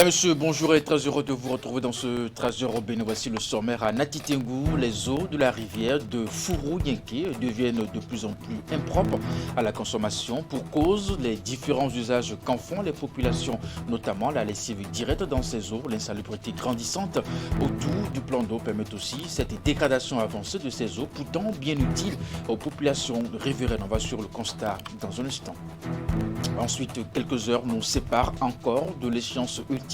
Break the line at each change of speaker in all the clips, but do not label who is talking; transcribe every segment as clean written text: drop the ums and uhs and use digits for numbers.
Mesdames, Messieurs, bonjour et très heureux de vous retrouver dans ce 13h au Bénin. Voici le sommaire à Nati Tengou. Les eaux de la rivière de Fourou-Yenké deviennent de plus en plus impropres à la consommation pour cause les différents usages qu'en font les populations, notamment la lessive directe dans ces eaux. L'insalubrité grandissante autour du plan d'eau permet aussi cette dégradation avancée de ces eaux, pourtant bien utile aux populations riveraines. On va sur le constat dans un instant. Ensuite, quelques heures nous séparent encore de l'échéance ultime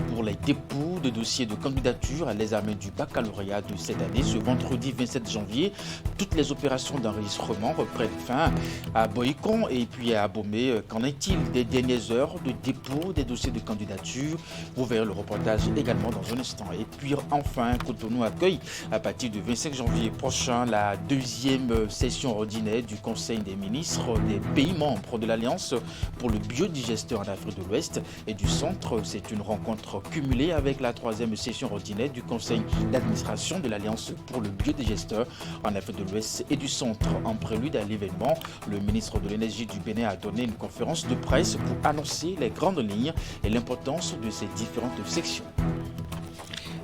pour les dépôts de dossiers de candidature à l'examen du baccalauréat de cette année. Ce vendredi 27 janvier, toutes les opérations d'enregistrement reprennent fin à Boïcon et puis à Abomey. Qu'en est-il des dernières heures de dépôt des dossiers de candidature? Vous verrez le reportage également dans un instant. Et puis enfin, Cotonou accueille à partir du 25 janvier prochain la deuxième session ordinaire du Conseil des ministres des pays membres de l'Alliance pour le biodigesteur en Afrique de l'Ouest et du Centre. C'est une rencontre cumulée avec la troisième session ordinaire du Conseil d'administration de l'Alliance pour le biodigesteur en Afrique de l'Ouest et du Centre. En prélude à l'événement, le ministre de l'Énergie du Bénin a donné une conférence de presse pour annoncer les grandes lignes et l'importance de ces différentes sections.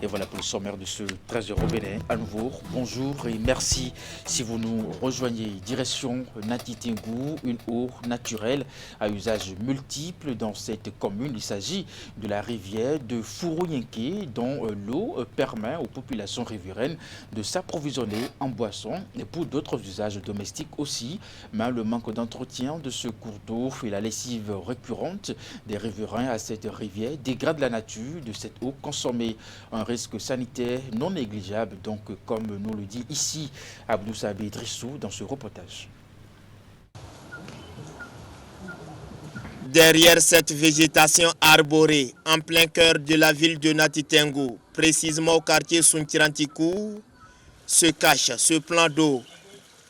Et voilà pour le sommaire de ce 13h au Bénin. À nouveau, bonjour et merci si vous nous rejoignez. Direction Nati Tengou, une eau naturelle à usage multiple dans cette commune. Il s'agit de la rivière de Fourou-Yenké dont l'eau permet aux populations riveraines de s'approvisionner en boissons et pour d'autres usages domestiques aussi. Mais le manque d'entretien de ce cours d'eau et la lessive récurrente des riverains à cette rivière dégradent la nature de cette eau consommée. Un risque sanitaire non négligeable, donc comme nous le dit ici Abdou Sabi Drissou dans ce reportage.
Derrière cette végétation arborée, en plein cœur de la ville de Nati Tengou, précisément au quartier Suntirantikou, se cache ce plan d'eau,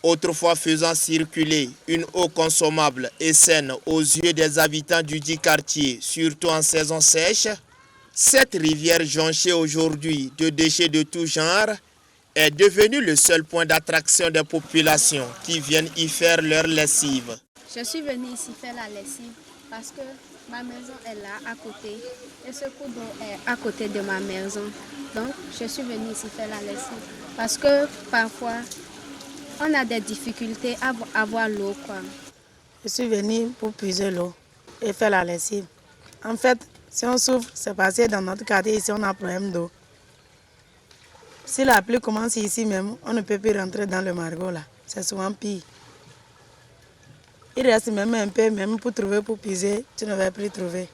autrefois faisant circuler une eau consommable et saine aux yeux des habitants du dit quartier, surtout en saison sèche. Cette rivière jonchée aujourd'hui de déchets de tout genre est devenue le seul point d'attraction des populations qui viennent y faire leur lessive.
Je suis venue ici faire la lessive parce que ma maison est là à côté et ce cours d'eau est à côté de ma maison. Donc je suis venue ici faire la lessive parce que parfois on a des difficultés à avoir l'eau, quoi.
Je suis venue pour puiser l'eau et faire la lessive. En fait, si on souffre, c'est parce que dans notre quartier, ici, on a un problème d'eau. Si la pluie commence ici même, on ne peut plus rentrer dans le Marigot là. C'est souvent pire. Il reste même un peu, même pour trouver, pour puiser, tu ne vas plus trouver.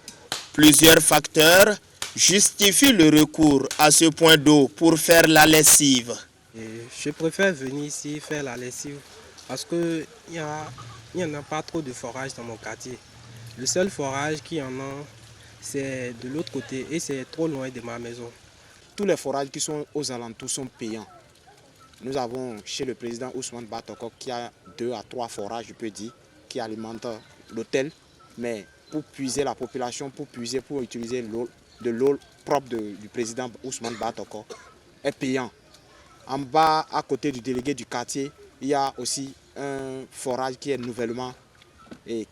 Plusieurs facteurs justifient le recours à ce point d'eau pour faire la lessive.
Je préfère venir ici faire la lessive parce qu'il n'y en a pas trop de forage dans mon quartier. Le seul forage qu'il y en a, c'est de l'autre côté et c'est trop loin de ma maison.
Tous les forages qui sont aux alentours sont payants. Nous avons chez le président Ousmane Batoko qui a 2 à 3 forages, je peux dire, qui alimentent l'hôtel. Mais pour puiser la population, pour utiliser de l'eau propre du président Ousmane Batoko est payant. En bas, à côté du délégué du quartier, il y a aussi un forage qui est nouvellement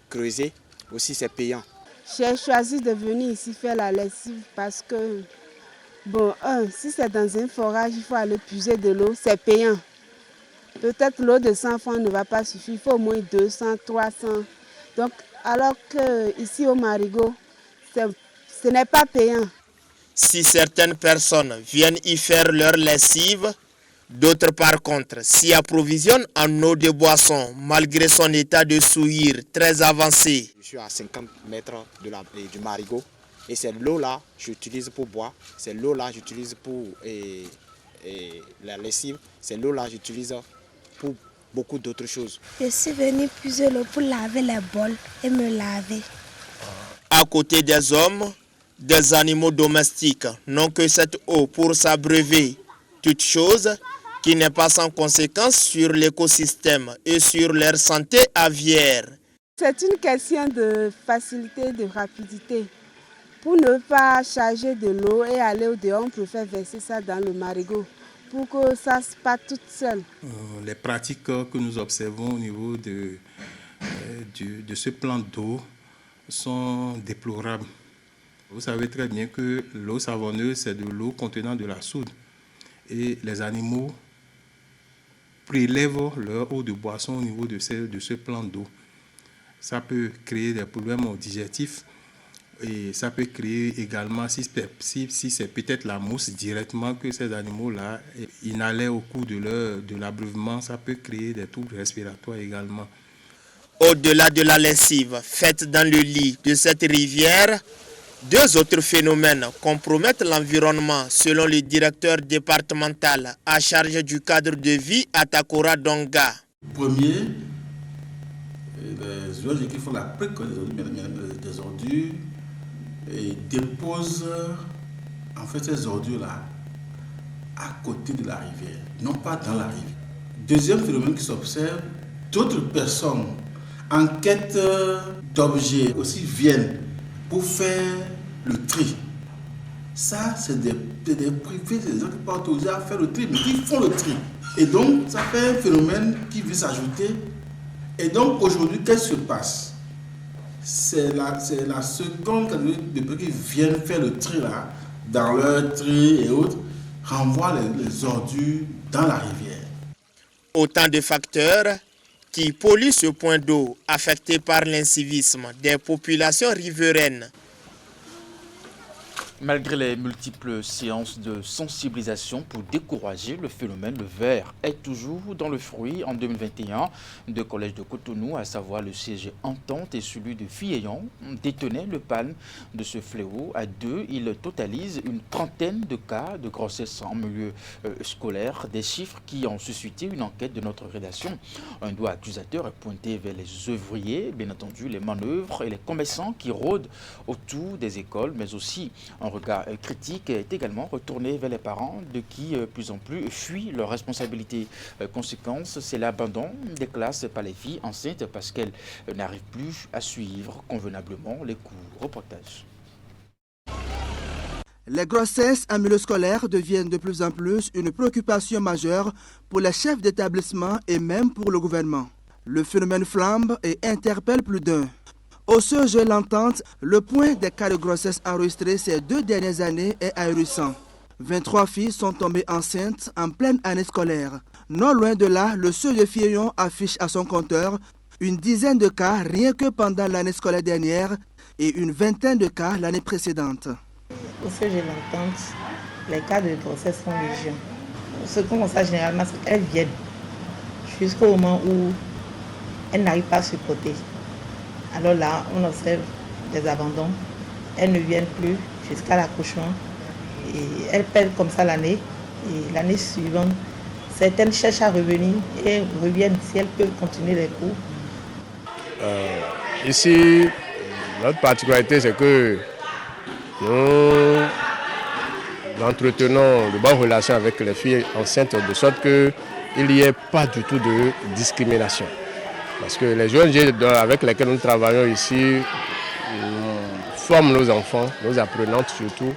creusé. Aussi, c'est payant.
J'ai choisi de venir ici faire la lessive parce que, si c'est dans un forage, il faut aller puiser de l'eau, c'est payant. Peut-être l'eau de 100 francs ne va pas suffire, il faut au moins 200, 300. Donc, alors qu'ici au Marigot, ce n'est pas payant.
Si certaines personnes viennent y faire leur lessive, d'autres par contre s'y approvisionnent en eau de boisson malgré son état de souillure très avancé.
Je suis à 50 mètres du Marigot et c'est l'eau-là que j'utilise pour boire, c'est l'eau-là que j'utilise pour la lessive, c'est l'eau-là que j'utilise pour beaucoup d'autres choses.
Je suis venue puiser l'eau pour laver les bols et me laver.
À côté des hommes, des animaux domestiques n'ont que cette eau pour s'abreuver, toute chose qui n'est pas sans conséquence sur l'écosystème et sur leur santé aviaire.
C'est une question de facilité, de rapidité. Pour ne pas charger de l'eau et aller au dehors, on préfère verser ça dans le Marigot pour que ça se passe toute seule.
Les pratiques que nous observons au niveau de ce plan d'eau sont déplorables. Vous savez très bien que l'eau savonneuse, c'est de l'eau contenant de la soude. Et les animaux prélèvent leur eau de boisson au niveau de ce plan d'eau. Ça peut créer des problèmes digestifs et ça peut créer également, si c'est peut-être la mousse directement que ces animaux-là inhalaient au cours de l'abreuvement, ça peut créer des troubles respiratoires également.
Au-delà de la lessive faite dans le lit de cette rivière, deux autres phénomènes compromettent l'environnement selon le directeur départemental à charge du cadre de vie à Takora Donga.
Premier, les ONG qui font la préconisation des ordures et déposent en fait ces ordures-là à côté de la rivière, non pas dans la rivière. Deuxième phénomène qui s'observe, d'autres personnes en quête d'objets aussi viennent pour faire le tri. Ça, c'est des privés, des gens qui ne sont pas autorisés à faire le tri, mais qui font le tri. Et donc, ça fait un phénomène qui vient s'ajouter. Et donc, aujourd'hui, qu'est-ce qui se passe? C'est la seconde catégorie de personnes qui viennent faire le tri là, dans leur tri et autres, renvoient les ordures dans la rivière.
Autant de facteurs qui polluent ce point d'eau affecté par l'incivisme des populations riveraines.
Malgré les multiples séances de sensibilisation pour décourager le phénomène, le ver est toujours dans le fruit. En 2021, deux collèges de Cotonou, à savoir le CG Entente et celui de Filleyon, détenaient le palme de ce fléau. À deux, ils totalisent une trentaine de cas de grossesse en milieu scolaire, des chiffres qui ont suscité une enquête de notre rédaction. Un doigt accusateur est pointé vers les œuvriers, bien entendu les manœuvres et les commerçants qui rôdent autour des écoles, mais aussi un regard critique est également retourné vers les parents de qui plus en plus fuient leurs responsabilités. Conséquence, c'est l'abandon des classes par les filles enceintes parce qu'elles n'arrivent plus à suivre convenablement les cours. Reportage.
Les grossesses en milieu scolaire deviennent de plus en plus une préoccupation majeure pour les chefs d'établissement et même pour le gouvernement. Le phénomène flambe et interpelle plus d'un. Au CG L'Entente, le point des cas de grossesse enregistrés ces 2 dernières années est ahurissant. 23 filles sont tombées enceintes en pleine année scolaire. Non loin de là, le CG de Filleyon affiche à son compteur une dizaine de cas rien que pendant l'année scolaire dernière et une vingtaine de cas l'année précédente.
Au CG L'Entente, les cas de grossesse sont légion. Ce qu'on constate généralement, c'est qu'elles viennent jusqu'au moment où elles n'arrivent pas à supporter. Alors là, on observe des abandons. Elles ne viennent plus jusqu'à l'accouchement. Et elles perdent comme ça l'année. Et l'année suivante, certaines cherchent à revenir et reviennent si elles peuvent continuer les cours.
Ici, notre particularité, c'est que nous entretenons de bonnes relations avec les filles enceintes de sorte qu'il n'y ait pas du tout de discrimination. Parce que les ONG avec lesquels nous travaillons ici forment nos enfants, nos apprenantes surtout,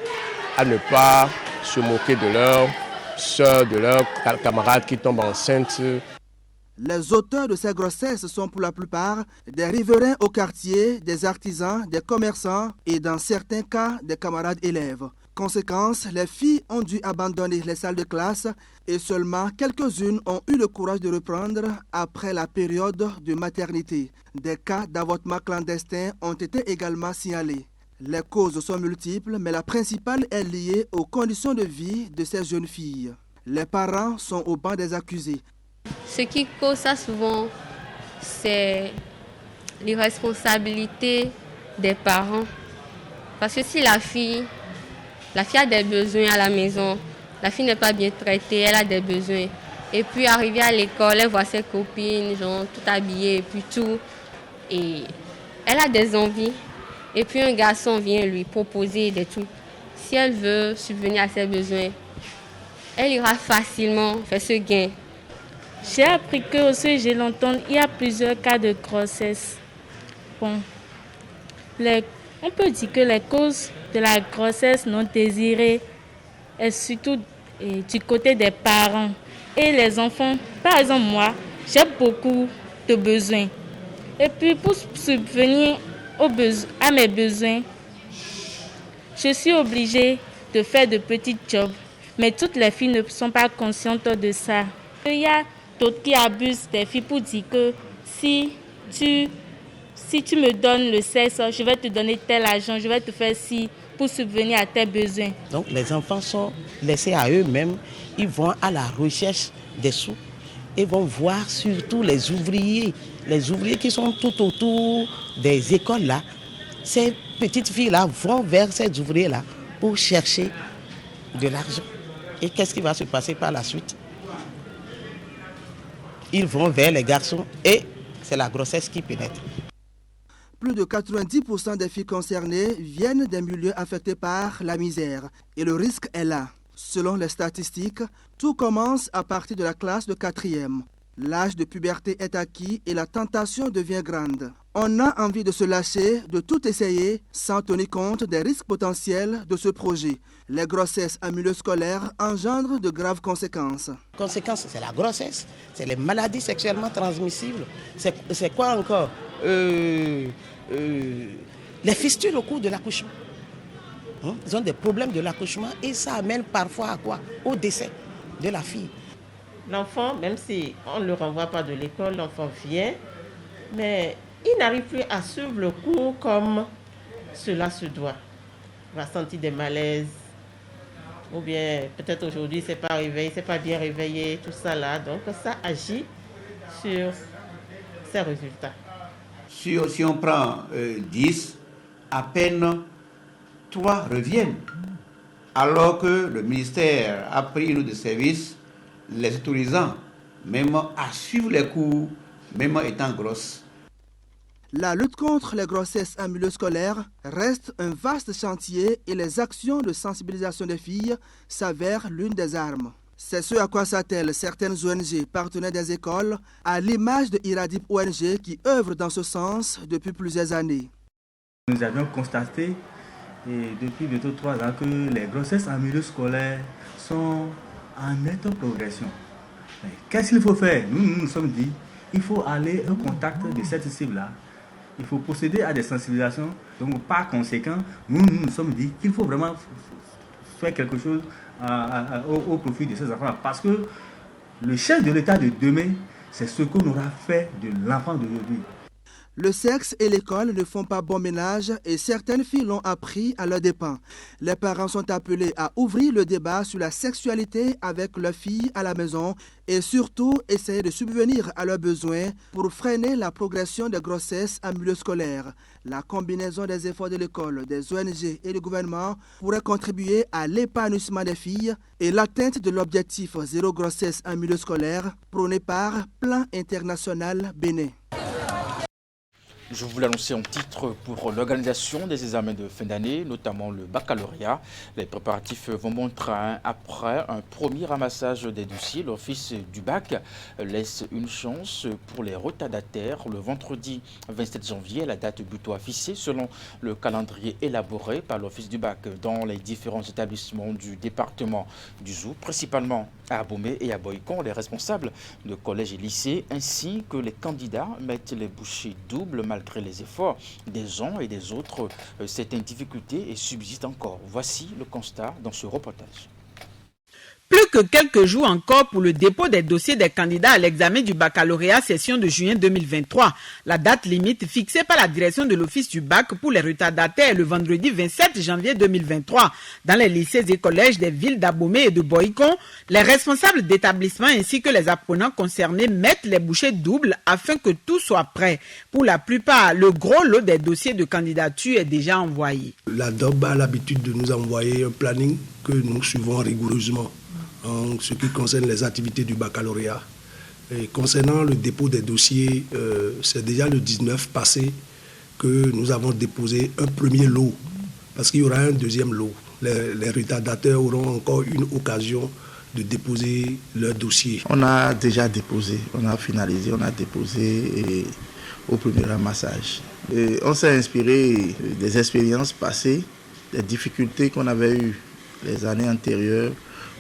à ne pas se moquer de leurs sœurs, de leurs camarades qui tombent enceintes.
Les auteurs de ces grossesses sont pour la plupart des riverains au quartier, des artisans, des commerçants et dans certains cas des camarades élèves. Conséquence, les filles ont dû abandonner les salles de classe et seulement quelques-unes ont eu le courage de reprendre après la période de maternité. Des cas d'avortement clandestin ont été également signalés. Les causes sont multiples, mais la principale est liée aux conditions de vie de ces jeunes filles. Les parents sont au banc des accusés.
Ce qui cause ça souvent, c'est l'irresponsabilité des parents. Parce que si la fille a des besoins à la maison, la fille n'est pas bien traitée, elle a des besoins. Et puis arrivée à l'école, elle voit ses copines, genre tout habillées et puis tout. Et elle a des envies. Et puis un garçon vient lui proposer des trucs. Si elle veut subvenir à ses besoins, elle ira facilement faire ce gain.
J'ai appris qu'au CG L'Entente, il y a plusieurs cas de grossesse. Bon, on peut dire que les causes de la grossesse non désirée est surtout du côté des parents et les enfants. Par exemple, moi, j'ai beaucoup de besoins. Et puis, pour subvenir à mes besoins, je suis obligée de faire de petits jobs. Mais toutes les filles ne sont pas conscientes de ça. Il y a d'autres qui abusent des filles pour dire que si tu me donnes le sexe, je vais te donner tel argent, je vais te faire ci pour subvenir à tes besoins.
Donc les enfants sont laissés à eux-mêmes, ils vont à la recherche des sous et vont voir surtout les ouvriers qui sont tout autour des écoles là. Ces petites filles-là vont vers ces ouvriers-là pour chercher de l'argent. Et qu'est-ce qui va se passer par la suite? Ils vont vers les garçons et c'est la grossesse qui pénètre.
Plus de 90% des filles concernées viennent des milieux affectés par la misère. Et le risque est là. Selon les statistiques, tout commence à partir de la classe de 4e. L'âge de puberté est acquis et la tentation devient grande. On a envie de se lâcher, de tout essayer, sans tenir compte des risques potentiels de ce projet. Les grossesses en milieu scolaire engendrent de graves conséquences.
Conséquences, c'est la grossesse, c'est les maladies sexuellement transmissibles. C'est quoi encore les fistules au cours de l'accouchement. Ils ont des problèmes de l'accouchement et ça amène parfois à quoi? Au décès de la fille.
L'enfant, même si on ne le renvoie pas de l'école, l'enfant vient, mais il n'arrive plus à suivre le cours comme cela se doit. Il va sentir des malaises, ou bien peut-être aujourd'hui il ne s'est pas réveillé, il ne s'est pas bien réveillé, tout ça là. Donc ça agit sur ses résultats.
Si on prend 10, à peine 3 reviennent. Alors que le ministère a pris une de services les autorisant même à suivre les cours, même étant grosses.
La lutte contre les grossesses en milieu scolaire reste un vaste chantier et les actions de sensibilisation des filles s'avèrent l'une des armes. C'est ce à quoi s'attellent certaines ONG partenaires des écoles, à l'image de Iradip ONG qui œuvre dans ce sens depuis plusieurs années.
Nous avions constaté depuis bientôt 3 ans que les grossesses en milieu scolaire sont en nette progression. Qu'est-ce qu'il faut faire? Nous nous sommes dit, il faut aller au contact de cette cible-là. Il faut procéder à des sensibilisations. Donc par conséquent, nous nous sommes dit qu'il faut vraiment faire quelque chose au profit de ces enfants. Parce que le chef de l'État de demain, c'est ce qu'on aura fait de l'enfant d'aujourd'hui.
Le sexe et l'école ne font pas bon ménage et certaines filles l'ont appris à leurs dépens. Les parents sont appelés à ouvrir le débat sur la sexualité avec leurs filles à la maison et surtout essayer de subvenir à leurs besoins pour freiner la progression des grossesses en milieu scolaire. La combinaison des efforts de l'école, des ONG et du gouvernement pourrait contribuer à l'épanouissement des filles et l'atteinte de l'objectif zéro grossesse en milieu scolaire prôné par Plan International Bénin.
Je vous l'annonçais en titre pour l'organisation des examens de fin d'année, notamment le baccalauréat. Les préparatifs vont bon train. Après un premier ramassage des dossiers, l'office du bac laisse une chance pour les retardataires. Le vendredi 27 janvier, la date butoir fixée selon le calendrier élaboré par l'office du bac dans les différents établissements du département du Zou, principalement à Abomey et à Boycon. Les responsables de collèges et lycées ainsi que les candidats mettent les bouchées doubles malgré les efforts des uns et des autres. Certaines difficultés subsistent encore. Voici le constat dans ce reportage.
Plus que quelques jours encore pour le dépôt des dossiers des candidats à l'examen du baccalauréat session de juin 2023. La date limite fixée par la direction de l'office du bac pour les retardataires est le vendredi 27 janvier 2023. Dans les lycées et collèges des villes d'Abomey et de Boycon, les responsables d'établissements ainsi que les apprenants concernés mettent les bouchées doubles afin que tout soit prêt. Pour la plupart, le gros lot des dossiers de candidature est déjà envoyé.
La DOB a l'habitude de nous envoyer un planning que nous suivons rigoureusement en ce qui concerne les activités du baccalauréat. Et concernant le dépôt des dossiers, c'est déjà le 19 passé que nous avons déposé un premier lot, parce qu'il y aura un deuxième lot. Les retardataires auront encore une occasion de déposer leur dossier.
On a déjà déposé, on a finalisé, on a déposé au premier ramassage. Et on s'est inspiré des expériences passées, des difficultés qu'on avait eues les années antérieures,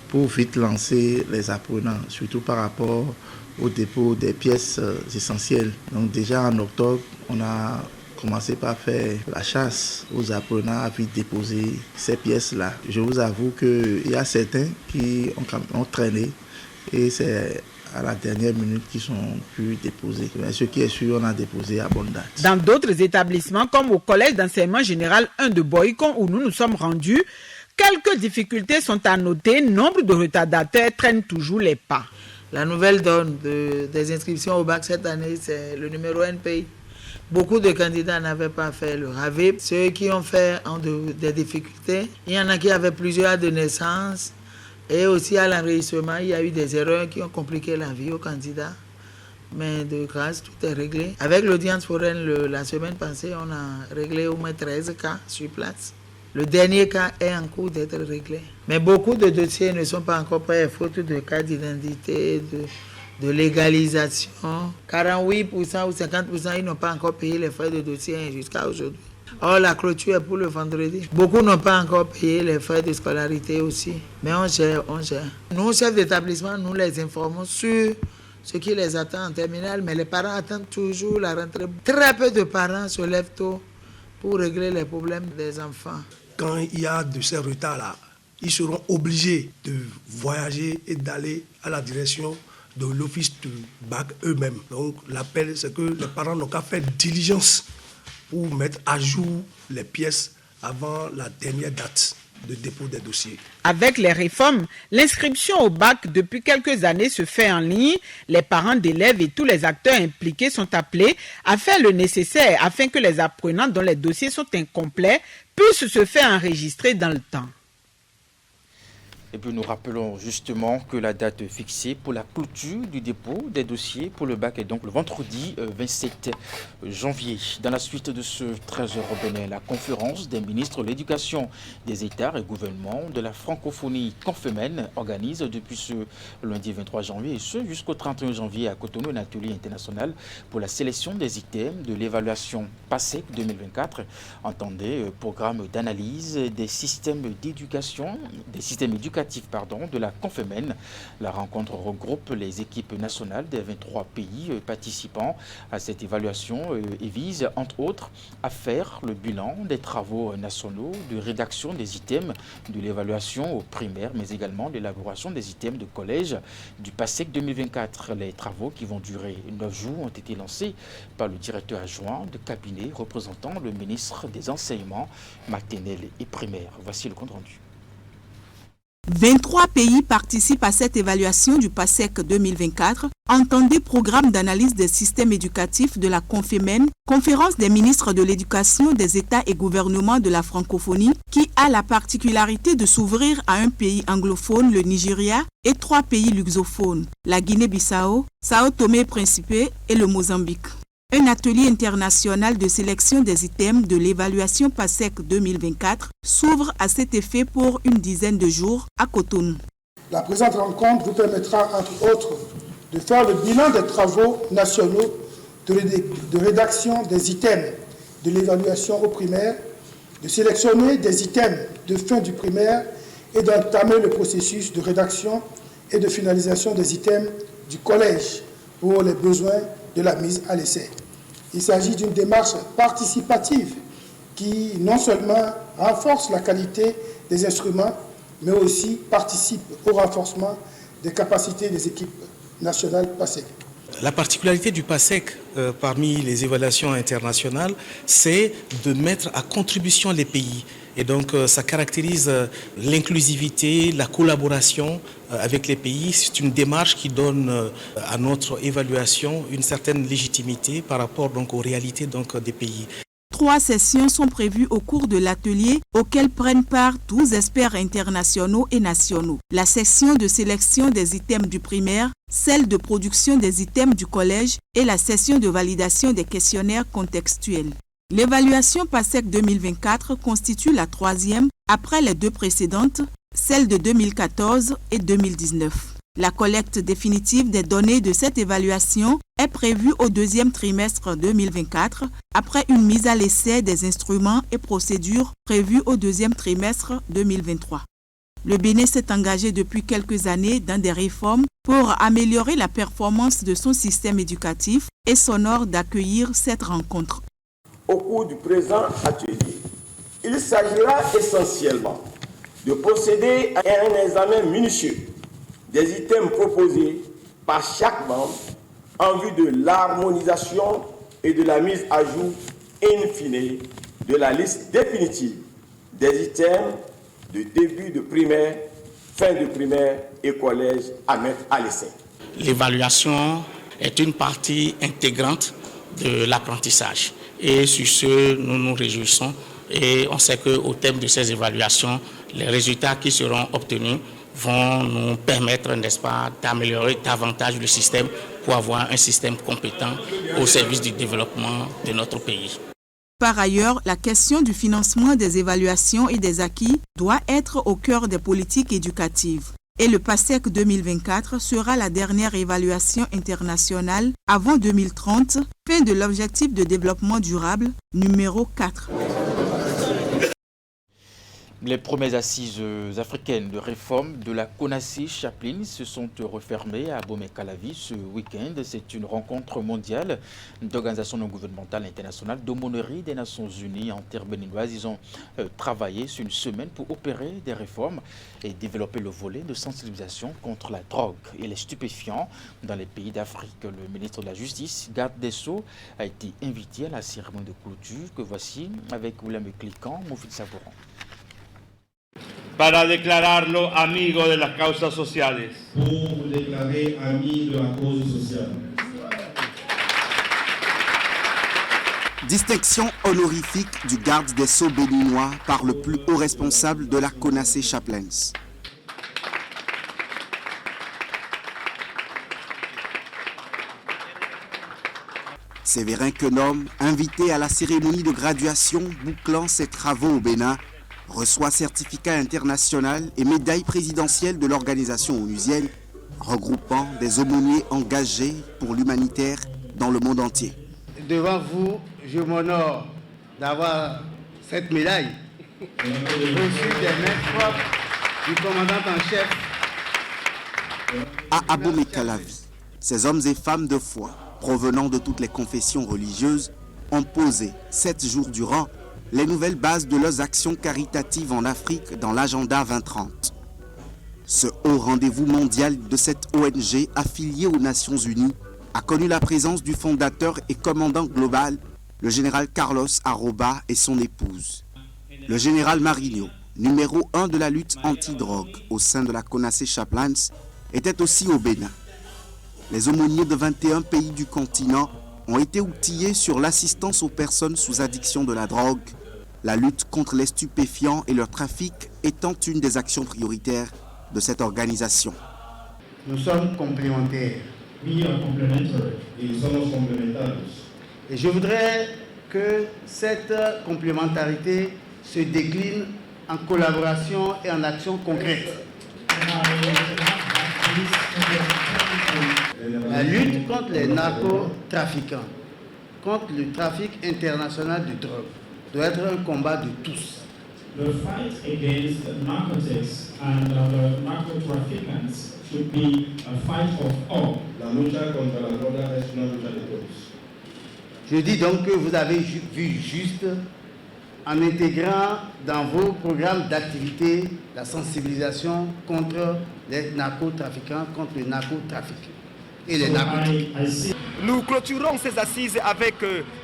pour vite lancer les apprenants, surtout par rapport au dépôt des pièces essentielles. Donc déjà en octobre, on a commencer par faire la chasse aux apprenants à vite déposer ces pièces-là. Je vous avoue qu'il y a certains qui ont traîné et c'est à la dernière minute qui sont pu déposer. Mais ce qui est sûr, on a déposé à bonne date.
Dans d'autres établissements, comme au Collège d'enseignement général 1 de Boïcon, où nous nous sommes rendus, quelques difficultés sont à noter. Nombre de retardataires traînent toujours les pas.
La nouvelle donne des inscriptions au bac cette année, c'est le numéro NPI. Beaucoup de candidats n'avaient pas fait le RAVE. Ceux qui ont fait ont des difficultés. Il y en a qui avaient plusieurs de naissance. Et aussi à l'enregistrement, il y a eu des erreurs qui ont compliqué la vie aux candidats. Mais de grâce, tout est réglé. Avec l'audience foraine, la semaine passée, on a réglé au moins 13 cas sur place. Le dernier cas est en cours d'être réglé. Mais beaucoup de dossiers ne sont pas encore prêts, faute de cas d'identité, de légalisation. 48% ou 50%, ils n'ont pas encore payé les frais de dossier jusqu'à aujourd'hui. Or, la clôture est pour le vendredi. Beaucoup n'ont pas encore payé les frais de scolarité aussi. Mais on gère. Nous, chefs d'établissement, nous les informons sur ce qui les attend en terminale, mais les parents attendent toujours la rentrée. Très peu de parents se lèvent tôt pour régler les problèmes des enfants.
Quand il y a de ces retards-là, ils seront obligés de voyager et d'aller à la direction de l'office du bac eux-mêmes. Donc l'appel, c'est que les parents n'ont qu'à faire diligence pour mettre à jour les pièces avant la dernière date de dépôt des dossiers.
Avec les réformes, l'inscription au bac depuis quelques années se fait en ligne. Les parents d'élèves et tous les acteurs impliqués sont appelés à faire le nécessaire afin que les apprenants dont les dossiers sont incomplets puissent se faire enregistrer dans le temps.
Et puis nous rappelons justement que la date fixée pour la clôture du dépôt des dossiers pour le bac est donc le vendredi 27 janvier. Dans la suite de ce 13h au Bénin, la conférence des ministres de l'Éducation, des États et gouvernements de la francophonie Confémen organise depuis ce lundi 23 janvier et ce jusqu'au 31 janvier à Cotonou un atelier international pour la sélection des items de l'évaluation PASEC 2024. Entendez, programme d'analyse des systèmes d'éducation, de la Confémen. La rencontre regroupe les équipes nationales des 23 pays participants à cette évaluation et vise, entre autres, à faire le bilan des travaux nationaux de rédaction des items de l'évaluation au primaire, mais également l'élaboration des items de collège du PASEC 2024. Les travaux, qui vont durer 9 jours, ont été lancés par le directeur adjoint de cabinet représentant le ministre des Enseignements maternels et primaires. Voici le compte rendu.
23 pays participent à cette évaluation du PASEC 2024, entendez programme d'analyse des systèmes éducatifs de la Confémen, conférence des ministres de l'Éducation, des États et gouvernements de la francophonie, qui a la particularité de s'ouvrir à un pays anglophone, le Nigeria, et 3 pays luxophones, la Guinée-Bissau, Sao Tomé et Principe et le Mozambique. Un atelier international de sélection des items de l'évaluation PASEC 2024 s'ouvre à cet effet pour une dizaine de jours à Cotonou.
La présente rencontre vous permettra, entre autres, de faire le bilan des travaux nationaux de rédaction des items de l'évaluation au primaire, de sélectionner des items de fin du primaire et d'entamer le processus de rédaction et de finalisation des items du collège pour les besoins de la mise à l'essai. Il s'agit d'une démarche participative qui non seulement renforce la qualité des instruments, mais aussi participe au renforcement des capacités des équipes nationales PASEC.
La particularité du PASEC parmi les évaluations internationales, c'est de mettre à contribution les pays. Et donc, ça caractérise l'inclusivité, la collaboration avec les pays. C'est une démarche qui donne à notre évaluation une certaine légitimité par rapport donc, aux réalités donc, des pays.
3 sessions sont prévues au cours de l'atelier auxquelles prennent part 12 experts internationaux et nationaux. La session de sélection des items du primaire, celle de production des items du collège et la session de validation des questionnaires contextuels. L'évaluation PASEC 2024 constitue la 3e après les 2 précédentes, celles de 2014 et 2019. La collecte définitive des données de cette évaluation est prévue au 2e trimestre 2024 après une mise à l'essai des instruments et procédures prévues au 2e trimestre 2023. Le Bénin s'est engagé depuis quelques années dans des réformes pour améliorer la performance de son système éducatif et s'honore d'accueillir cette rencontre.
au cours du présent atelier. Il s'agira essentiellement de procéder à un examen minutieux des items proposés par chaque membre en vue de l'harmonisation et de la mise à jour in fine de la liste définitive des items de début de primaire, fin de primaire et collège à mettre à l'essai.
L'évaluation est une partie intégrante de l'apprentissage. Et sur ce, nous nous réjouissons et on sait qu'au terme de ces évaluations, les résultats qui seront obtenus vont nous permettre, n'est-ce pas, d'améliorer davantage le système pour avoir un système compétent au service du développement de notre pays.
Par ailleurs, la question du financement des évaluations et des acquis doit être au cœur des politiques éducatives. Et le PASEC 2024 sera la dernière évaluation internationale avant 2030, fin de l'objectif de développement durable numéro 4.
Les premières assises africaines de réforme de la CONACY Chaplin se sont refermées à Abomey-Calavi ce week-end. C'est une rencontre mondiale d'organisations non gouvernementales internationales d'aumônerie des Nations Unies en terre béninoise. Ils ont travaillé sur une semaine pour opérer des réformes et développer le volet de sensibilisation contre la drogue et les stupéfiants dans les pays d'Afrique. Le ministre de la Justice, garde des Sceaux, a été invité à la cérémonie de clôture que voici avec William Cliquant, Moufid Sabouran.
Para declararlo amigo de las causas sociales.
Pour vous déclarer ami de la cause sociale.
Distinction honorifique du garde des Sceaux béninois par le plus haut responsable de la CONACY Chaplin. Séverin Quenom, invité à la cérémonie de graduation bouclant ses travaux au Bénin, reçoit certificat international et médaille présidentielle de l'organisation onusienne, regroupant des aumôniers engagés pour l'humanitaire dans le monde entier.
Devant vous, je m'honore d'avoir cette médaille reçue des mains propres du commandant en chef.
À Abomey-Calavi, ces hommes et femmes de foi, provenant de toutes les confessions religieuses, ont posé 7 jours durant les nouvelles bases de leurs actions caritatives en Afrique dans l'agenda 2030. Ce haut rendez-vous mondial de cette ONG affiliée aux Nations Unies a connu la présence du fondateur et commandant global, le général Carlos Arroba et son épouse. Le général Marinho, numéro 1 de la lutte anti-drogue au sein de la CONACY Chaplin, était aussi au Bénin. Les aumôniers de 21 pays du continent ont été outillés sur l'assistance aux personnes sous addiction de la drogue, la lutte contre les stupéfiants et leur trafic étant une des actions prioritaires de cette organisation.
Nous sommes complémentaires.
We are complementary. Et somos complementarios.
Et je voudrais que cette complémentarité se décline en collaboration et en action concrète. La lutte contre les narcotrafiquants, contre le trafic international de drogue, doit être un combat de tous.
The fight against narcotics and the narcotrafiquants should be a fight of all. La lucha contra la droga es una lucha de todos.
Je dis donc que vous avez vu juste en intégrant dans vos programmes d'activité la sensibilisation contre les narcotrafiquants, contre le narcotrafic et les narcotiques.
Nous clôturons ces assises avec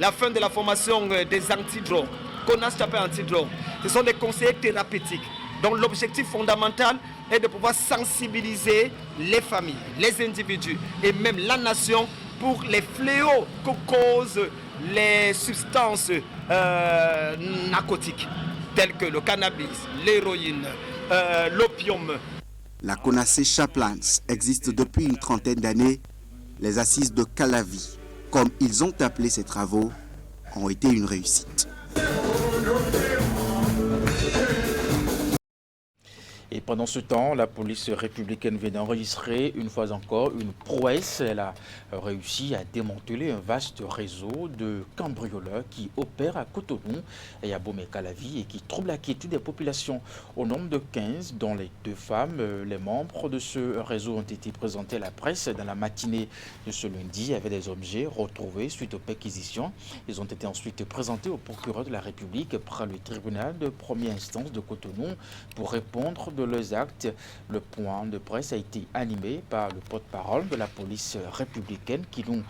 la fin de la formation des antidrogues, CONACY Chaplin antidrogue. Ce sont des conseillers thérapeutiques dont l'objectif fondamental est de pouvoir sensibiliser les familles, les individus et même la nation pour les fléaux que causent les substances narcotiques telles que le cannabis, l'héroïne, l'opium.
La CONACY Chaplin existe depuis une trentaine d'années. Les assises de Calavi, comme ils ont appelé ces travaux, ont été une réussite.
Et pendant ce temps, la police républicaine vient d'enregistrer une fois encore une prouesse. Elle a réussi à démanteler un vaste réseau de cambrioleurs qui opèrent à Cotonou et à Bomé-Calavi et qui troublent la quiétude des populations. Au nombre de 15, dont les 2 femmes, les membres de ce réseau ont été présentés à la presse dans la matinée de ce lundi avec des objets retrouvés suite aux perquisitions. Ils ont été ensuite présentés au procureur de la République près le tribunal de première instance de Cotonou pour répondre de leurs actes. Le point de presse a été animé par le porte-parole de la police républicaine qui nous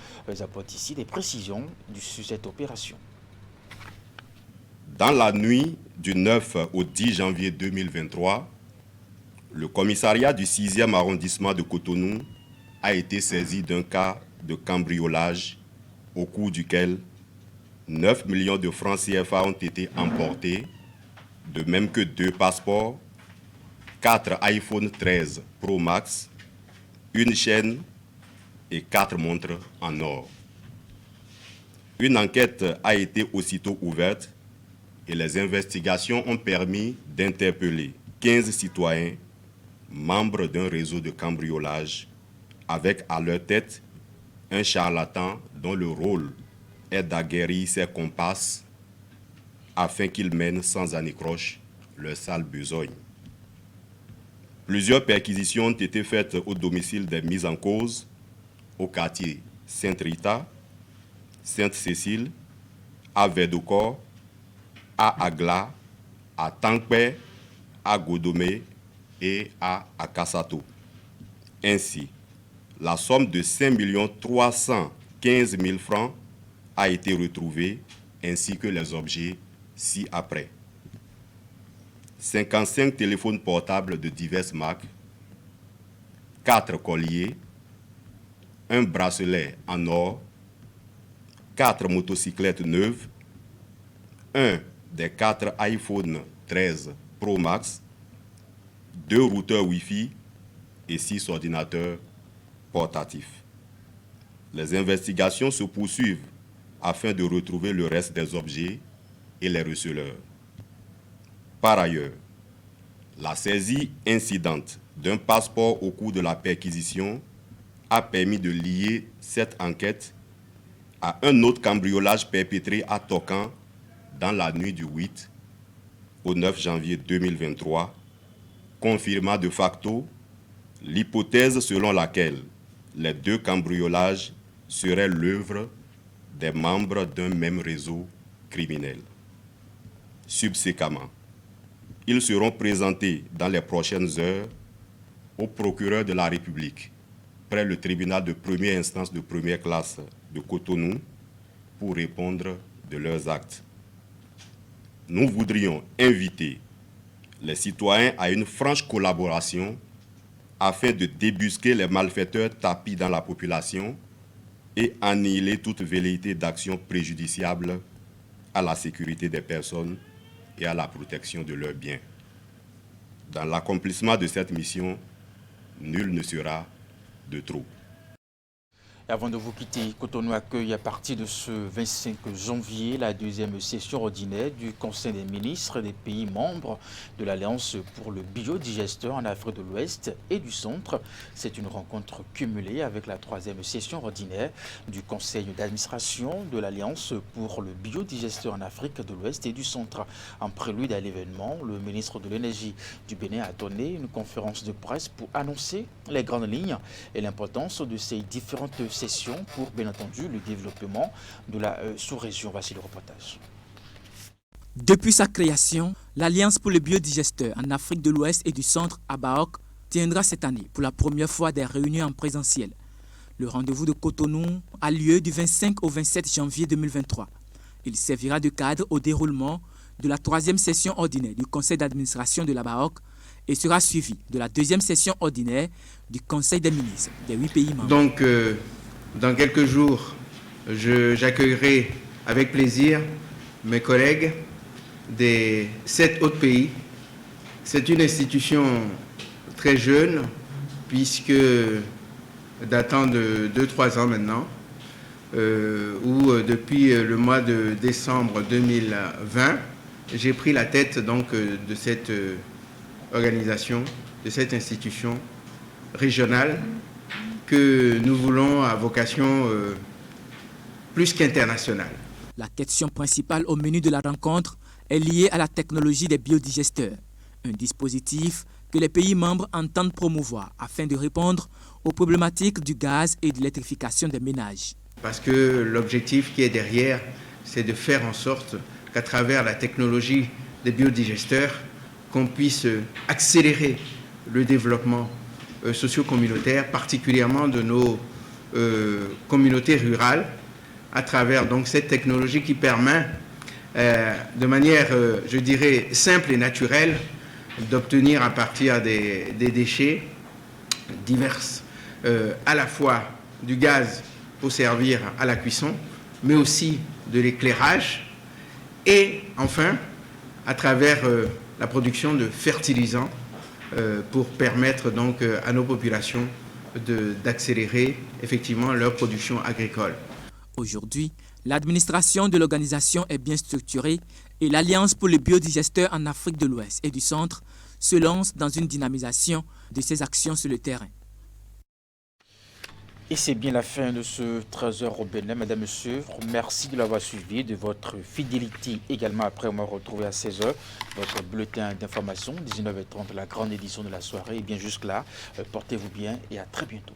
apporte ici des précisions sur cette opération.
Dans la nuit du 9 au 10 janvier 2023, le commissariat du 6e arrondissement de Cotonou a été saisi d'un cas de cambriolage au cours duquel 9 millions de francs CFA ont été emportés, de même que 2 passeports, 4 iPhone 13 Pro Max, une chaîne et 4 montres en or. Une enquête a été aussitôt ouverte et les investigations ont permis d'interpeller 15 citoyens membres d'un réseau de cambriolage avec à leur tête un charlatan dont le rôle est d'aguerrir ses comparses afin qu'ils mènent sans anicroche leur sale besogne. Plusieurs perquisitions ont été faites au domicile des mises en cause au quartier Sainte-Rita, Sainte-Cécile, à Verdocor, à Agla, à Tankpe, à Godomé et à Akasato. Ainsi, la somme de 5 315 000 francs a été retrouvée, ainsi que les objets ci-après. 55 téléphones portables de diverses marques, 4 colliers, un bracelet en or, 4 motocyclettes neuves, un des 4 iPhone 13 Pro Max, 2 routeurs Wi-Fi et 6 ordinateurs portatifs. Les investigations se poursuivent afin de retrouver le reste des objets et les receleurs. Par ailleurs, la saisie incidente d'un passeport au cours de la perquisition a permis de lier cette enquête à un autre cambriolage perpétré à Tokan dans la nuit du 8 au 9 janvier 2023, confirmant de facto l'hypothèse selon laquelle les 2 cambriolages seraient l'œuvre des membres d'un même réseau criminel. Subséquemment, ils seront présentés dans les prochaines heures au procureur de la République, près le tribunal de première instance de première classe de Cotonou, pour répondre de leurs actes. Nous voudrions inviter les citoyens à une franche collaboration afin de débusquer les malfaiteurs tapis dans la population et annihiler toute velléité d'action préjudiciable à la sécurité des personnes et à la protection de leurs biens. Dans l'accomplissement de cette mission, nul ne sera de trop.
Et avant de vous quitter, Cotonou accueille à partir de ce 25 janvier la 2e session ordinaire du Conseil des ministres des pays membres de l'Alliance pour le biodigesteur en Afrique de l'Ouest et du Centre. C'est une rencontre cumulée avec la 3e session ordinaire du Conseil d'administration de l'Alliance pour le biodigesteur en Afrique de l'Ouest et du Centre. En prélude à l'événement, le ministre de l'Énergie du Bénin a donné une conférence de presse pour annoncer les grandes lignes et l'importance de ces différentes session pour, bien entendu, le développement de la sous-région. Voici le reportage.
Depuis sa création, l'Alliance pour le biodigesteur en Afrique de l'Ouest et du Centre à Baok tiendra cette année pour la première fois des réunions en présentiel. Le rendez-vous de Cotonou a lieu du 25 au 27 janvier 2023. Il servira de cadre au déroulement de la 3e session ordinaire du Conseil d'administration de la Baok et sera suivi de la 2e session ordinaire du Conseil des ministres des 8 pays membres.
Donc, dans quelques jours, j'accueillerai avec plaisir mes collègues des 7 autres pays. C'est une institution très jeune, puisque datant de 2-3 ans maintenant, où depuis le mois de décembre 2020, j'ai pris la tête donc, de cette organisation, de cette institution régionale que nous voulons à vocation plus qu'internationale.
La question principale au menu de la rencontre est liée à la technologie des biodigesteurs, un dispositif que les pays membres entendent promouvoir afin de répondre aux problématiques du gaz et de l'électrification des ménages.
Parce que l'objectif qui est derrière, c'est de faire en sorte qu'à travers la technologie des biodigesteurs, qu'on puisse accélérer le développement socio-communautaire, particulièrement de nos communautés rurales, à travers donc cette technologie qui permet de manière, je dirais, simple et naturelle, d'obtenir à partir des déchets divers, à la fois du gaz pour servir à la cuisson, mais aussi de l'éclairage, et enfin, à travers la production de fertilisants pour permettre donc à nos populations d'accélérer effectivement leur production agricole.
Aujourd'hui, l'administration de l'organisation est bien structurée et l'Alliance pour les biodigesteurs en Afrique de l'Ouest et du Centre se lance dans une dynamisation de ses actions sur le terrain.
Et c'est bien la fin de ce 13h au Bénin, mesdames, messieurs. Merci de l'avoir suivi, de votre fidélité également après on m'a retrouvé à 16h. Votre bulletin d'information, 19h30, la grande édition de la soirée. Et bien jusque-là, portez-vous bien et à très bientôt.